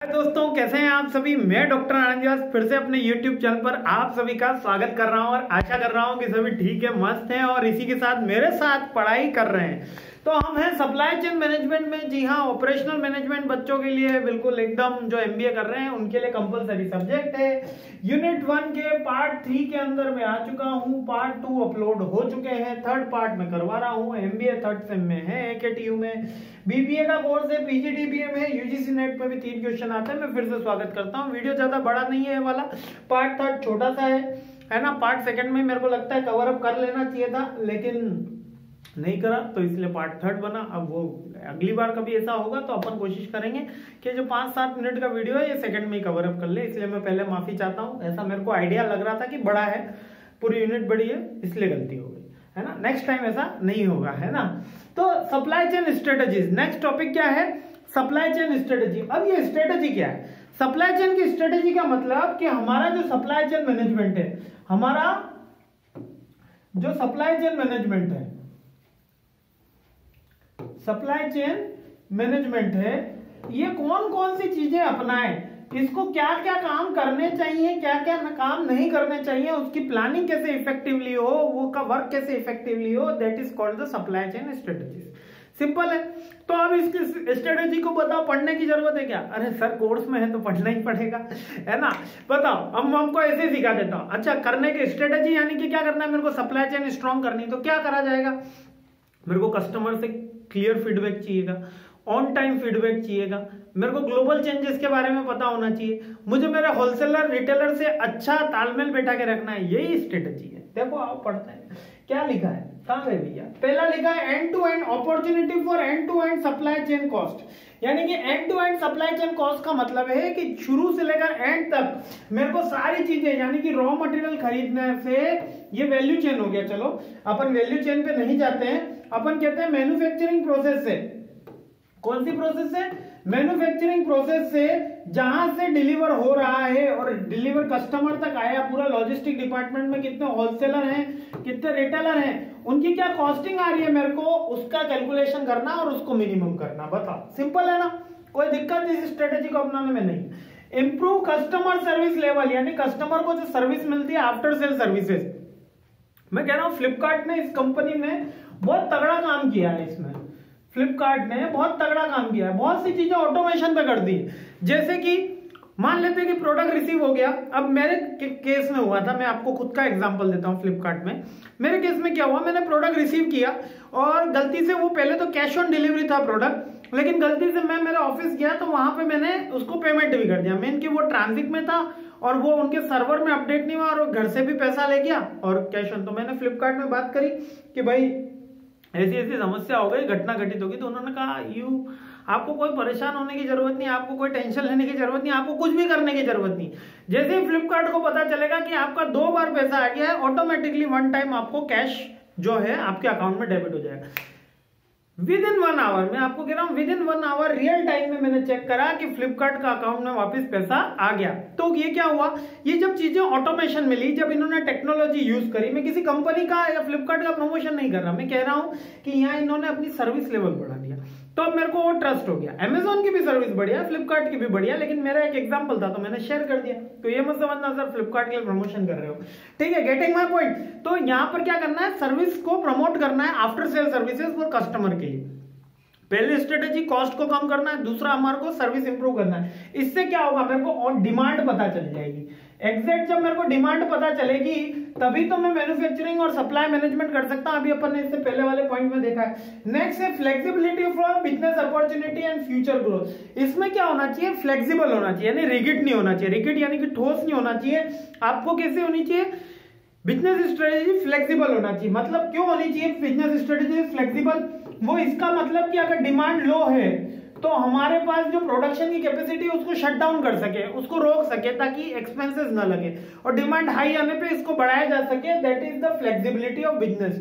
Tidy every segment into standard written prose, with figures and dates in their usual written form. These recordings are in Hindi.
दोस्तों, कैसे हैं आप सभी। मैं डॉक्टर आनंद व्यास फिर से अपने YouTube चैनल पर आप सभी का स्वागत कर रहा हूं और आशा कर रहा हूं कि सभी ठीक है, मस्त हैं और इसी के साथ मेरे साथ पढ़ाई कर रहे हैं। तो हम हैं सप्लाई चेन मैनेजमेंट में। जी हाँ, ऑपरेशनल मैनेजमेंट बच्चों के लिए बिल्कुल एकदम जो MBA कर रहे हैं उनके लिए कंपलसरी सब्जेक्ट है। यूनिट 1 के पार्ट 3 के अंदर मैं आ चुका हूँ, पार्ट 2 अपलोड हो चुके हैं, थर्ड पार्ट में करवा रहा हूँ। MBA थर्ड सेम में है AKTU में, BBA का कोर्स है, PGDBA में, UGC नेट में भी 3 क्वेश्चन आते हैं। मैं फिर से स्वागत करता हूँ। वीडियो ज्यादा बड़ा नहीं है वाला, पार्ट थर्ड छोटा सा है ना। पार्ट सेकंड में मेरे को लगता है कवर अप कर लेना चाहिए था, लेकिन नहीं करा, तो इसलिए पार्ट थर्ड बना। अब वो अगली बार कभी ऐसा होगा तो अपन कोशिश करेंगे कि जो 5-7 मिनट का वीडियो है ये सेकंड में ही कवर अप कर ले, इसलिए मैं पहले माफी चाहता हूँ। ऐसा मेरे को आइडिया लग रहा था कि बड़ा है, पूरी यूनिट बड़ी है, इसलिए गलती हो गई है ना। नेक्स्ट टाइम ऐसा नहीं होगा, है ना। तो supply chain strategies, next topic क्या है, सप्लाई चेन स्ट्रेटेजी। अब ये स्ट्रेटेजी क्या है, सप्लाई चेन की स्ट्रेटेजी का मतलब कि हमारा जो सप्लाई चेन मैनेजमेंट है, हमारा जो सप्लाई चेन मैनेजमेंट है, सप्लाई चेन मैनेजमेंट है, ये कौन कौन सी चीजें अपनाएं, इसको क्या क्या काम करने चाहिए, क्या क्या काम नहीं करने चाहिए, उसकी प्लानिंग कैसे इफेक्टिवली हो, वो का वर्क कैसे इफेक्टिवली हो, that is called the supply chain strategies. Simple है। तो अब इसकी स्ट्रेटेजी को बताओ, पढ़ने की जरूरत है क्या? अरे सर कोर्स में है तो पढ़ना ही पड़ेगा, है ना। बताओ, हम हमको ऐसे सिखा देता हूं। अच्छा, करने की स्ट्रेटेजी यानी कि क्या करना है, मेरे को सप्लाई चेन स्ट्रॉन्ग करनी, तो क्या करा जाएगा, मेरे को कस्टमर से क्लियर फीडबैक चाहिएगा, ऑन टाइम फीडबैक चाहिएगा, मेरे को ग्लोबल चेंजेस के बारे में पता होना चाहिए, मुझे मेरे होलसेलर रिटेलर से अच्छा तालमेल बैठा के रखना है। यही स्ट्रेटेजी है। देखो आप पढ़ते हैं, क्या लिखा है, कहां है भैया, पहला लिखा है end to end opportunity for end to end supply chain cost. यानी कि end to end supply chain cost का मतलब है कि शुरू से लेकर एंड तक मेरे को सारी चीजें, यानी कि रॉ मटेरियल खरीदने से, ये वैल्यू चेन हो गया। चलो अपन वैल्यू चेन पे नहीं जाते हैं, अपन कहते हैं मैन्युफैक्चरिंग प्रोसेस से। कौन सी प्रोसेस से? मैन्युफैक्चरिंग प्रोसेस से, जहां से डिलीवर हो रहा है और डिलीवर कस्टमर तक आया, पूरा लॉजिस्टिक डिपार्टमेंट में कितने होलसेलर हैं, कितने रिटेलर हैं, उनकी क्या कॉस्टिंग आ रही है, मेरे को उसका कैलकुलेशन करना और उसको मिनिमम करना। बताओ, सिंपल है ना, कोई दिक्कत इस स्ट्रेटेजी को अपनाने में नहीं। इंप्रूव कस्टमर सर्विस लेवल, यानी कस्टमर को जो सर्विस मिलती है आफ्टर सेल सर्विसेज। मैं कह रहा हूं फ्लिपकार्ट ने इस कंपनी में बहुत तगड़ा काम किया है। इसमें फ्लिपकार्ट ने बहुत तगड़ा काम किया है, बहुत सी चीजें ऑटोमेशन पे कर दी। जैसे कि मान लेते हैं कि प्रोडक्ट रिसीव हो गया। अब मेरे केस में हुआ था, मैं आपको खुद का एग्जांपल देता हूं। फ्लिपकार्ट में मेरे केस में क्या हुआ, मैंने प्रोडक्ट रिसीव किया और गलती से, वो पहले तो कैश ऑन डिलीवरी था प्रोडक्ट, लेकिन गलती से मैं मेरे ऑफिस गया तो वहां पे मैंने उसको पेमेंट भी कर दिया। मेन कि वो ट्रांजिट में था और वो उनके सर्वर में अपडेट नहीं हुआ और घर से भी पैसा ले गया और कैश ऑन। तो मैंने फ्लिपकार्ट में बात करी कि भाई ऐसी ऐसी समस्या हो गई, घटना घटित होगी। तो उन्होंने कहा आपको कोई परेशान होने की जरूरत नहीं, आपको कोई टेंशन लेने की जरूरत नहीं, आपको कुछ भी करने की जरूरत नहीं। जैसे ही फ्लिपकार्ट को पता चलेगा कि आपका 2 बार पैसा आ गया है, ऑटोमेटिकली 1 टाइम आपको कैश जो है आपके अकाउंट में डेबिट हो जाएगा। विद इन 1 आवर, मैं आपको कह रहा हूं within 1 hour real time में मैंने चेक करा कि फ्लिपकार्ट का अकाउंट में वापस पैसा आ गया। तो ये क्या हुआ, ये जब चीजें ऑटोमेशन मिली, जब इन्होंने टेक्नोलॉजी यूज करी। मैं किसी कंपनी का या फ्लिपकार्ट का प्रमोशन नहीं कर रहा, मैं कह रहा हूं कि यहाँ इन्होंने अपनी सर्विस लेवल बढ़ा दिया, तो अब मेरे को वो ट्रस्ट हो गया। अमेजोन की भी सर्विस बढ़िया, फ्लिपकार्ट की भी बढ़िया, लेकिन मेरा एक एग्जांपल था तो मैंने शेयर कर दिया। तो ये मत समझना सर फ्लिपकार्ट के लिए प्रमोशन कर रहे हो, ठीक है, गेटिंग माय पॉइंट। तो यहाँ पर क्या करना है, सर्विस को प्रमोट करना है, after sale services for customer के लिए। पहली स्ट्रेटेजी कॉस्ट को कम करना है, दूसरा हमारे को सर्विस इंप्रूव करना है। इससे क्या होगा, मेरे को ऑन डिमांड पता चल जाएगी। एग्जैक्ट जब मेरे को डिमांड पता चलेगी तभी तो मैं मैन्युफैक्चरिंग और सप्लाई मैनेजमेंट कर सकता हूं। अभी अपन ने इससे पहले वाले पॉइंट में देखा है। नेक्स्ट है flexibility for business opportunity and future growth. इसमें क्या होना चाहिए, फ्लेक्सिबल होना चाहिए, यानी रिगिड नहीं होना चाहिए। रिगिड यानी कि ठोस नहीं होना चाहिए। आपको कैसे होनी चाहिए, बिजनेस स्ट्रेटेजी फ्लेक्सिबल होना चाहिए। मतलब क्यों होनी चाहिए बिजनेस स्ट्रेटेजी फ्लेक्सिबल, वो इसका मतलब कि अगर डिमांड लो है तो हमारे पास जो प्रोडक्शन की कैपेसिटी है उसको शट डाउन कर सके, उसको रोक सके ताकि एक्सपेंसेस ना लगे, और डिमांड हाई आने पे इसको बढ़ाया जा सके। That is the flexibility of business.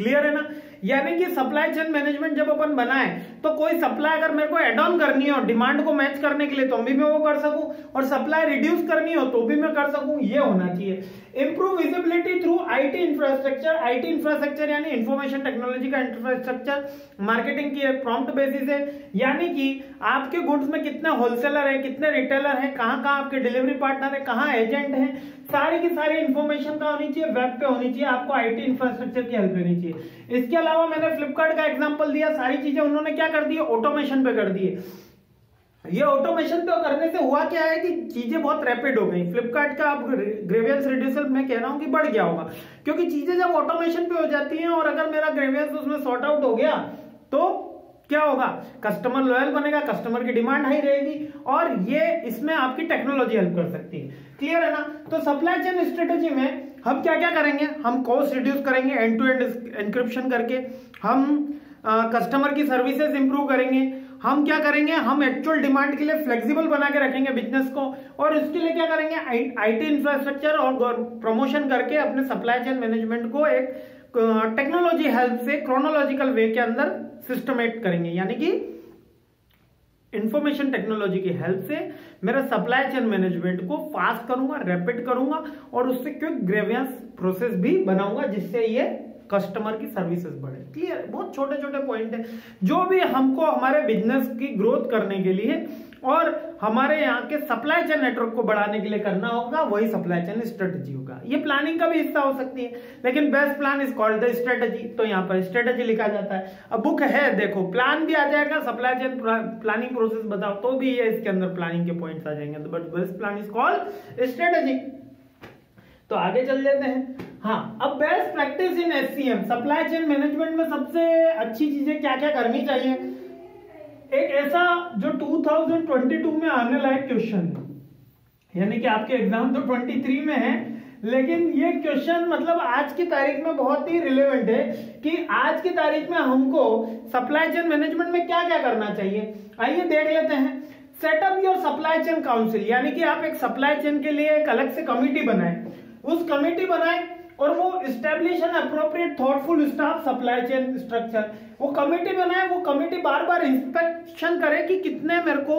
Clear है ना। यानी कि सप्लाई चेन मैनेजमेंट जब अपन बनाए तो कोई सप्लाई अगर मेरे को एड ऑन करनी हो डिमांड को मैच करने के लिए तो भी मैं वो कर सकूं, और सप्लाई रिड्यूस करनी हो तो भी मैं कर सकूं, ये होना चाहिए। Improve visibility through IT infrastructure. IT infrastructure यानी इंफॉर्मेशन टेक्नोलॉजी का इंफ्रास्ट्रक्चर मार्केटिंग की प्रॉम्प्ट बेसिस है, यानी कि आपके गुड्स में कितने होलसेलर है, कितने रिटेलर है, कहां कहां आपके डिलीवरी पार्टनर है, कहां एजेंट है, सारी की सारी इंफॉर्मेशन का होनी चाहिए, वेब पे होनी चाहिए, आपको आईटी इंफ्रास्ट्रक्चर की हेल्प लेनी चाहिए। इसके अलावा मैंने फ्लिपकार्ट का एग्जांपल दिया, सारी चीजें उन्होंने क्या कर दी, ऑटोमेशन पे कर दिए। ये ऑटोमेशन पे करने से हुआ क्या है कि चीजें बहुत रैपिड हो गई। फ्लिपकार्ट का अब ग्रेवियंस रिड्यूसल मैं कह रहा हूं कि बढ़ गया होगा, क्योंकि चीजें जब ऑटोमेशन पे हो जाती हैं और अगर मेरा ग्रेवियंस उसमें सॉर्ट आउट हो गया तो क्या होगा, कस्टमर लॉयल बनेगा, कस्टमर की डिमांड हाई रहेगी, और ये इसमें आपकी टेक्नोलॉजी हेल्प कर सकती है। क्लियर है ना। तो सप्लाई चेन स्ट्रेटेजी में हम क्या क्या करेंगे, हम कॉस्ट रिड्यूस करेंगे एंड टू एंड एन्क्रिप्शन करके, हम कस्टमर की सर्विसेज इंप्रूव करेंगे, हम क्या करेंगे, हम एक्चुअल डिमांड के लिए फ्लेक्सिबल बना के रखेंगे बिजनेस को, और इसके लिए क्या करेंगे, आईटी इंफ्रास्ट्रक्चर और प्रमोशन करके अपने सप्लाई चेन मैनेजमेंट को एक टेक्नोलॉजी हेल्प से क्रोनोलॉजिकल वे के अंदर सिस्टमेट करेंगे, यानी कि इंफॉर्मेशन टेक्नोलॉजी की हेल्प से मेरा सप्लाई चेन मैनेजमेंट को फास्ट करूंगा, रैपिड करूंगा, और उससे क्विक ग्रेवियंस प्रोसेस भी बनाऊंगा जिससे ये कस्टमर की सर्विसेज बढ़े। क्लियर, बहुत छोटे छोटे पॉइंट है जो भी हमको हमारे बिजनेस की ग्रोथ करने के लिए और हमारे यहाँ के सप्लाई चेन नेटवर्क को बढ़ाने के लिए करना होगा, वही सप्लाई चेन स्ट्रेटेजी होगा। ये प्लानिंग का भी हिस्सा हो सकती है, लेकिन best plan is called the strategy, तो यहाँ पर स्ट्रेटेजी लिखा जाता है। अब बुक है, देखो प्लान भी आ जाएगा, सप्लाई चेन प्लानिंग प्रोसेस बताओ तो भी ये इसके अंदर प्लानिंग के पॉइंट्स आ जाएंगे, but best plan is called strategy. तो आगे चल लेते हैं। हाँ, अब best practice in SCM, supply chain management में सबसे अच्छी चीजें क्या क्या करनी चाहिए। एक ऐसा जो 2022 में आने लायक क्वेश्चन है, यानी कि आपके एग्जाम तो 23 में है, लेकिन ये क्वेश्चन मतलब आज की तारीख में बहुत ही रिलेवेंट है कि आज की तारीख में हमको सप्लाई चेन मैनेजमेंट में क्या क्या करना चाहिए। आइए देख लेते हैं। Setup your supply chain council, यानी कि आप एक सप्लाई चेन के लिए एक अलग से कमिटी बनाए, उस कमिटी बनाए और वो establish an appropriate thoughtful staff supply chain structure, वो कमेटी बनाए, वो कमेटी बार बार इंस्पेक्शन करे कि कितने मेरे को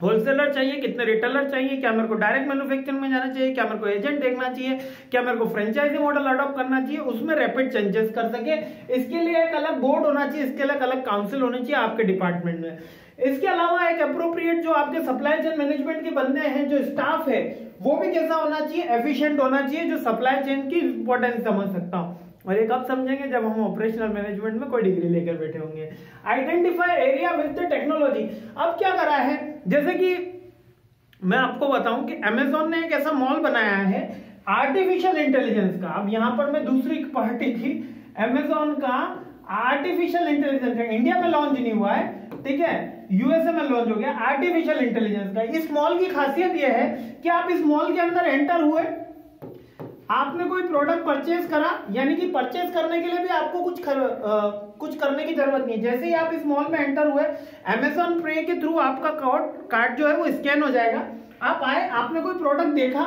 होलसेलर चाहिए, कितने रिटेलर चाहिए, क्या मेरे को डायरेक्ट मैन्युफैक्चरिंग में जाना चाहिए, क्या मेरे को एजेंट देखना चाहिए, क्या मेरे को फ्रेंचाइजी मॉडल अडॉप्ट करना चाहिए, उसमें रैपिड चेंजेस कर सके। इसके लिए एक अलग बोर्ड होना चाहिए, इसके लिए एक अलग काउंसिल होनी चाहिए आपके डिपार्टमेंट में। इसके अलावा एक अप्रोप्रिएट जो आपके सप्लाई चेन मैनेजमेंट के बंदे हैं, जो स्टाफ है, वो भी कैसा होना चाहिए, एफिशिएंट होना चाहिए, जो सप्लाई चेन की इंपॉर्टेंस समझ सकता हूं। और ये कब समझेंगे, जब हम ऑपरेशनल मैनेजमेंट में कोई डिग्री लेकर बैठे होंगे। Identify area with the technology, अब क्या करा है, जैसे कि मैं आपको बताऊं कि अमेजोन ने एक ऐसा मॉल बनाया है आर्टिफिशियल इंटेलिजेंस का। अब यहां पर मैं दूसरी पार्टी थी, अमेजोन का आर्टिफिशियल इंटेलिजेंस का इंडिया में लॉन्च नहीं हुआ है, ठीक है, यूएसए में लॉन्च हो गया आर्टिफिशियल इंटेलिजेंस का। इस मॉल की खासियत यह है कि आप इस मॉल के अंदर एंटर हुए, आपने कोई प्रोडक्ट परचेज करा, यानी कि परचेज करने के लिए भी आपको कुछ करने की जरूरत नहीं। जैसे ही आप इस मॉल में एंटर हुए, अमेजॉन पे के थ्रू आपका कार्ड जो है वो स्कैन हो जाएगा। आप आए, आपने कोई प्रोडक्ट देखा,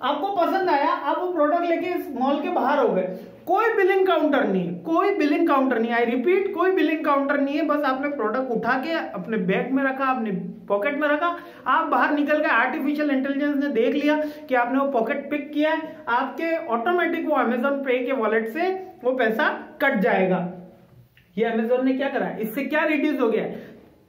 आपको पसंद आया, आप वो प्रोडक्ट लेके इस मॉल के बाहर हो गए। कोई बिलिंग काउंटर नहीं, कोई बिलिंग काउंटर नहीं, आई रिपीट, कोई बिलिंग काउंटर नहीं है। बस आपने प्रोडक्ट उठा के अपने बैग में रखा, अपने पॉकेट में रखा, आप बाहर निकल गए। आर्टिफिशियल इंटेलिजेंस ने देख लिया कि आपने वो पॉकेट पिक किया है, आपके ऑटोमेटिक वो अमेजॉन पे के वॉलेट से वो पैसा कट जाएगा। ये अमेजॉन ने क्या करा, इससे क्या रिड्यूस हो गया,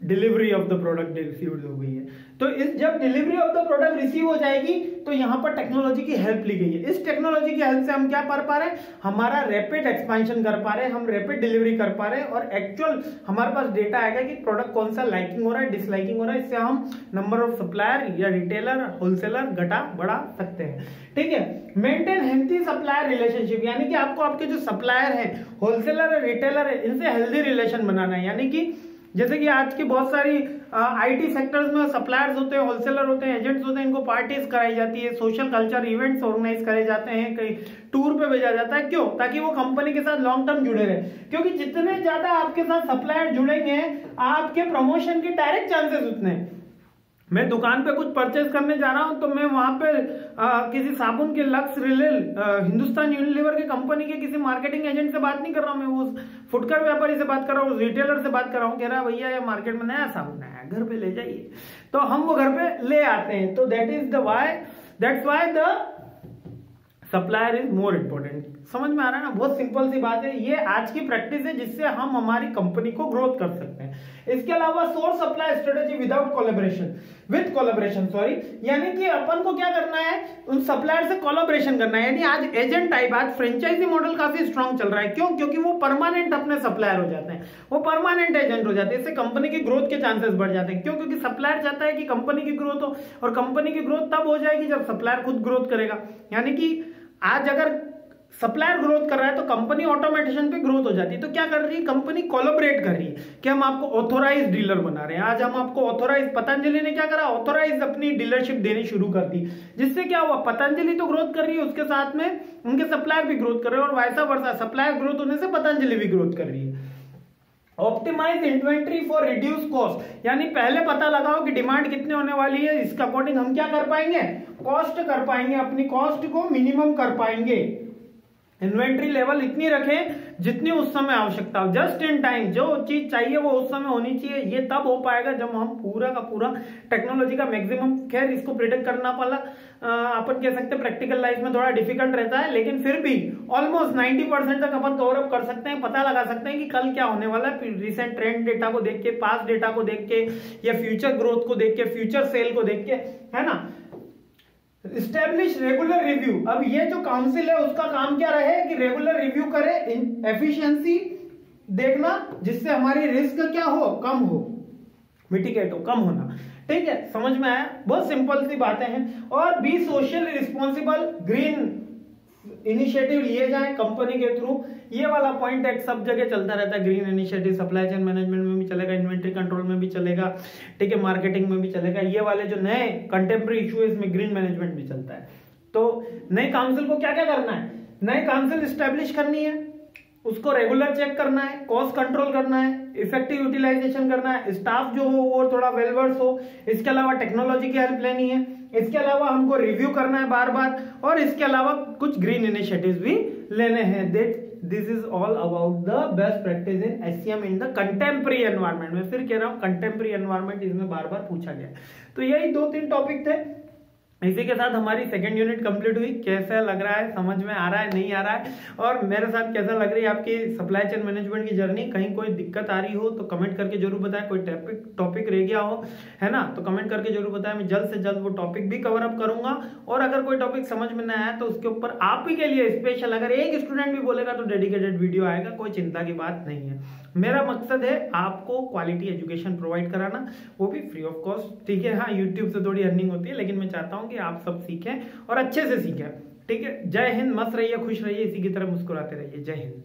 delivery of the product received हो गई है। तो इस जब delivery of the product receive हो जाएगी तो यहां पर टेक्नोलॉजी की हेल्प ली गई है। इस टेक्नोलॉजी की हेल्प से हम क्या कर पा रहे हैं, हमारा रैपिड एक्सपेंशन कर पा रहे हैं, हम रैपिड डिलीवरी कर पा रहे हैं, और एक्चुअल हमारे पास डेटा आएगा कि प्रोडक्ट कौन सा लाइकिंग हो रहा है, डिसलाइकिंग हो रहा है। इससे हम नंबर ऑफ सप्लायर या रिटेलर, होलसेलर घटा बढ़ा सकते हैं, ठीक है। मेंटेन हेल्थी सप्लायर रिलेशनशिप, यानी कि आपको आपके जो सप्लायर है, होलसेलर है, रिटेलर है, इनसे हेल्दी रिलेशन बनाना है। यानी कि जैसे कि आज की बहुत सारी आईटी सेक्टर्स में सप्लायर्स होते हैं, होलसेलर होते हैं, एजेंट्स होते हैं, इनको पार्टीज कराई जाती है, सोशल कल्चर इवेंट्स ऑर्गेनाइज करे जाते हैं, कहीं टूर पे भेजा जाता है। क्यों, ताकि वो कंपनी के साथ लॉन्ग टर्म जुड़े रहे, क्योंकि जितने ज्यादा आपके साथ सप्लायर जुड़ेंगे, आपके प्रमोशन के डायरेक्ट चांसेस उतने। मैं दुकान पे कुछ परचेज करने जा रहा हूं तो मैं वहां पे किसी साबुन के लक्स रिलेल हिंदुस्तान यूनिलीवर की कंपनी के किसी मार्केटिंग एजेंट से बात नहीं कर रहा हूं, मैं उस फुटकर व्यापारी से बात कर रहा हूँ, उस रिटेलर से बात कर रहा हूँ, कह रहा है भैया ये मार्केट में नया साबुन आया, घर पे ले जाइए, तो हम वो घर पे ले आते हैं। तो that's why the supplier is more important. समझ में आ रहा है ना, बहुत सिंपल सी बात है, ये आज की प्रैक्टिस है जिससे हम हमारी कंपनी को ग्रोथ कर सकते हैं। इसके अलावा source supply strategy without with collaboration यानी कि अपन को क्या करना है, उन सप्लायर से कोलैबोरेशन करना है। यानी आज एजेंट टाइप, आज फ्रेंचाइजी मॉडल काफी स्ट्रांग चल रहा है। क्यों? क्योंकि वो परमानेंट अपने सप्लायर हो जाते हैं, वो परमानेंट एजेंट हो जाते हैं, इससे कंपनी की ग्रोथ के चांसेस बढ़ जाते हैं। क्यों? क्योंकि सप्लायर चाहता है कि कंपनी की ग्रोथ हो, और कंपनी की ग्रोथ तब हो जाएगी जब सप्लायर खुद ग्रोथ करेगा। यानी कि आज अगर सप्लायर ग्रोथ कर रहा है तो कंपनी ऑटोमेटिशन पे ग्रोथ हो जाती है। तो क्या कर रही है कंपनी? कोलैबोरेट कर रही है कि हम आपको ऑथोराइज डीलर बना रहे हैं। आज हम आपको ऑथोराइज, पतंजलि ने क्या करा, ऑथोराइज अपनी डीलरशिप देनी शुरू कर दी, जिससे क्या हुआ, पतंजलि तो ग्रोथ कर रही है, उसके साथ में उनके सप्लायर भी ग्रोथ कर रहे हैं, और वैसा वर्सा सप्लायर ग्रोथ होने से पतंजलि भी ग्रोथ कर रही है। Optimise inventory for reduce cost, यानी पहले पता लगाओ कि डिमांड कितने होने वाली है, इसके अकॉर्डिंग हम क्या कर पाएंगे, कॉस्ट कर पाएंगे, अपनी कॉस्ट को मिनिमम कर पाएंगे। इन्वेंट्री लेवल इतनी रखें जितनी उस समय आवश्यकता हो, जस्ट इन टाइम, जो चीज चाहिए वो उस समय होनी चाहिए। ये तब हो पाएगा जब हम पूरा का पूरा टेक्नोलॉजी का मैक्सिमम, खैर इसको प्रिडिक्ट करना वाला अपन कह सकते हैं प्रैक्टिकल लाइफ में थोड़ा डिफिकल्ट रहता है, लेकिन फिर भी ऑलमोस्ट 90% तक अपन कवर अप कर सकते हैं, पता लगा सकते हैं कि कल क्या होने वाला है, रिसेंट ट्रेंड डेटा को देख के, पास्ट डेटा को देख के, या फ्यूचर ग्रोथ को देख के, फ्यूचर सेल को देख के, है ना। इस्टेब्लिश रेगुलर रिव्यू, अब ये जो काउंसिल है उसका काम क्या रहे कि रेगुलर रिव्यू करे, एफिशिएंसी देखना, जिससे हमारी रिस्क क्या हो, कम हो, मिटिगेट हो, कम होना। ठीक है, समझ में आया, बहुत सिंपल सी बातें हैं। और B social responsible, green initiative लिए जाए कंपनी के थ्रू, ये वाला पॉइंट एक सब जगह चलता रहता है। Green initiative supply chain management में भी चलेगा, इन्वेंट्री कंट्रोल में भी चलेगा, ठीक है, मार्केटिंग में भी चलेगा। ये वाले जो नए कंटेम्प्रेरी इशू है इसमें ग्रीन मैनेजमेंट भी चलता है। तो नई काउंसिल को क्या क्या करना है, नई काउंसिल स्टैब्लिश करनी है, उसको रेगुलर चेक करना है, कॉस्ट कंट्रोल करना है, इफेक्टिव यूटिलाइजेशन करना है, स्टाफ जो हो वो थोड़ा वेलवर्स हो, इसके अलावा टेक्नोलॉजी की हेल्प लेनी है, इसके अलावा हमको रिव्यू करना है बार बार, और इसके अलावा कुछ ग्रीन इनिशिएटिव्स भी लेने हैं। This is all about the best practice in SCM in the contemporary environment. मैं फिर कह रहा हूं कंटेम्प्रेरी एनवायरनमेंट इसमें बार बार पूछा गया। तो यही 2-3 टॉपिक थे, इसी के साथ हमारी सेकंड यूनिट कंप्लीट हुई। कैसा लग रहा है, समझ में आ रहा है, नहीं आ रहा है, और मेरे साथ कैसा लग रही है आपकी सप्लाई चेन मैनेजमेंट की जर्नी? कहीं कोई दिक्कत आ रही हो तो कमेंट करके जरूर बताएं, कोई टॉपिक रह गया हो, है ना, तो कमेंट करके जरूर बताएं। मैं जल्द से जल्द वो टॉपिक भी कवर अप करूंगा। और अगर कोई टॉपिक समझ में ना आया तो उसके ऊपर आप ही के लिए स्पेशल, अगर एक स्टूडेंट भी बोलेगा तो डेडिकेटेड वीडियो आएगा, कोई चिंता की बात नहीं है। मेरा मकसद है आपको क्वालिटी एजुकेशन प्रोवाइड कराना, वो भी फ्री ऑफ कॉस्ट। ठीक है, हाँ यूट्यूब से थोड़ी अर्निंग होती है, लेकिन मैं चाहता हूँ कि आप सब सीखें और अच्छे से सीखें। ठीक है, जय हिंद, मस्त रहिए, खुश रहिए, इसी की तरह मुस्कुराते रहिए। जय हिंद।